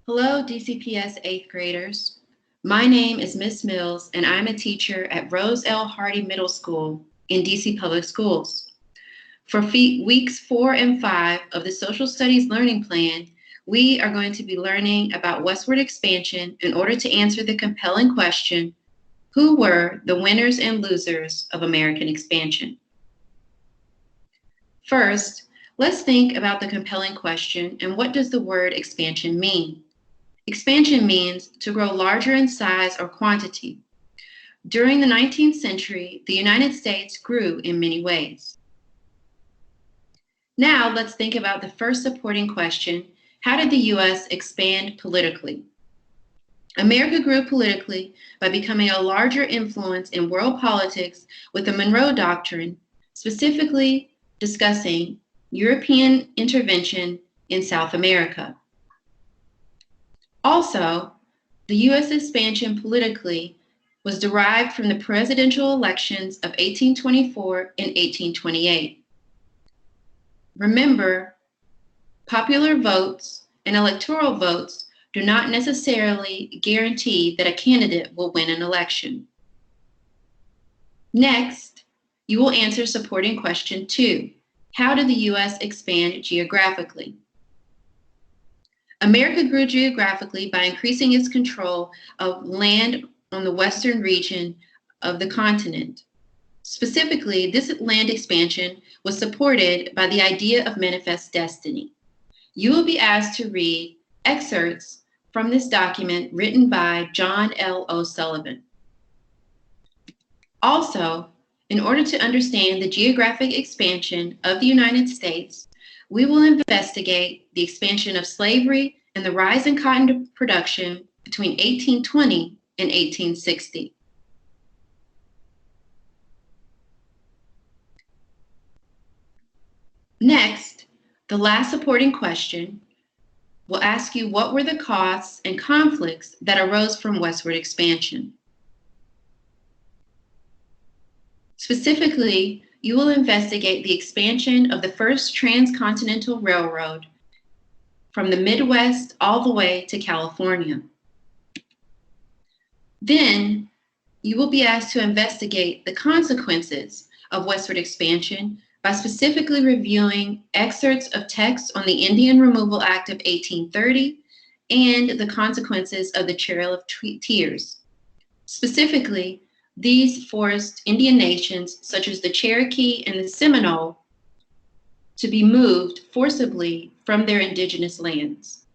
Hello, DCPS 8th graders. My name is Miss Mills, and I'm a teacher at Rose L. Hardy Middle School in DC Public Schools. For weeks 4 and 5 of the Social Studies Learning Plan, we are going to be learning about westward expansion in order to answer the compelling question, who were the winners and losers of American expansion? First, let's think about the compelling question and what does the word expansion mean? Expansion means to grow larger in size or quantity. During the 19th century, the United States grew in many ways. Now let's think about the first supporting question, how did the U.S. expand politically? America grew politically by becoming a larger influence in world politics with the Monroe Doctrine, specifically discussing European intervention in South America. Also, the U.S. expansion politically was derived from the presidential elections of 1824 and 1828. Remember, popular votes and electoral votes do not necessarily guarantee that a candidate will win an election. Next, you will answer supporting question 2. How did the U.S. expand geographically? America grew geographically by increasing its control of land on the western region of the continent. Specifically, this land expansion was supported by the idea of manifest destiny. You will be asked to read excerpts from this document written by John L. O'Sullivan. Also, in order to understand the geographic expansion of the United States, we will investigate the expansion of slavery and the rise in cotton production between 1820 and 1860. Next, the last supporting question will ask you what were the costs and conflicts that arose from westward expansion. Specifically, you will investigate the expansion of the first transcontinental railroad from the Midwest all the way to California. Then, you will be asked to investigate the consequences of westward expansion by specifically reviewing excerpts of text on the Indian Removal Act of 1830 and the consequences of the Trail of Tears. Specifically, these forced Indian nations, such as the Cherokee and the Seminole, to be moved forcibly from their indigenous lands.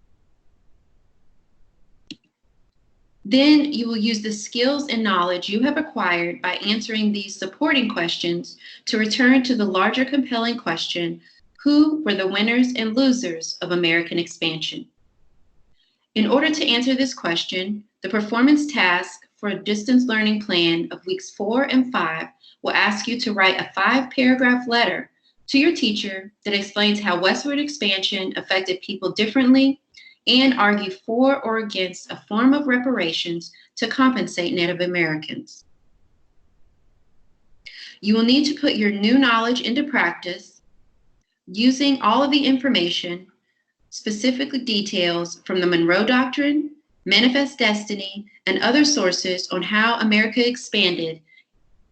Then you will use the skills and knowledge you have acquired by answering these supporting questions to return to the larger compelling question, who were the winners and losers of American expansion? In order to answer this question, the performance task for a distance learning plan of weeks 4 and 5 will ask you to write a 5-paragraph letter to your teacher that explains how westward expansion affected people differently and argue for or against a form of reparations to compensate Native Americans. You will need to put your new knowledge into practice using all of the information, specific details from the Monroe Doctrine, Manifest Destiny, and other sources on how America expanded,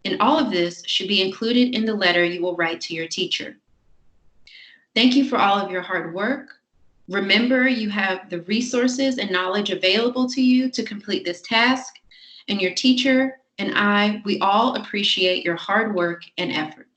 and all of this should be included in the letter you will write to your teacher. Thank you for all of your hard work. Remember, you have the resources and knowledge available to you to complete this task, and your teacher and I, we all appreciate your hard work and effort.